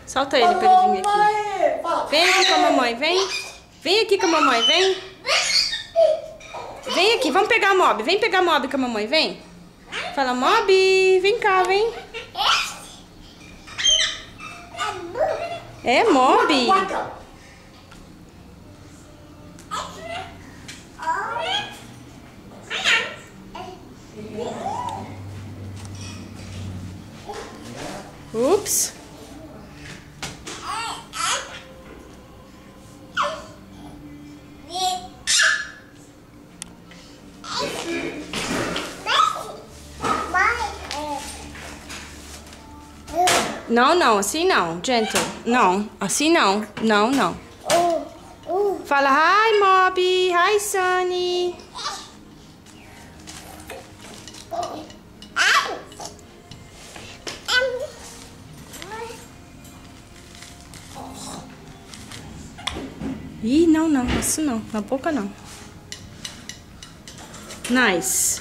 Solta ele pra ele vir aqui. Vem aqui com a mamãe, vem. Vem aqui com a mamãe, vem. Vem aqui, vamos pegar a Mob. Vem pegar a Mob com a mamãe, vem. Fala, Mob, vem cá, vem. É, Mob. Ups. Não, não, assim não, gentle. Não, assim não. Não, não. Fala, hi, Mob. Hi, Sunny. Ih, não, não, isso não. Na boca não. Nice.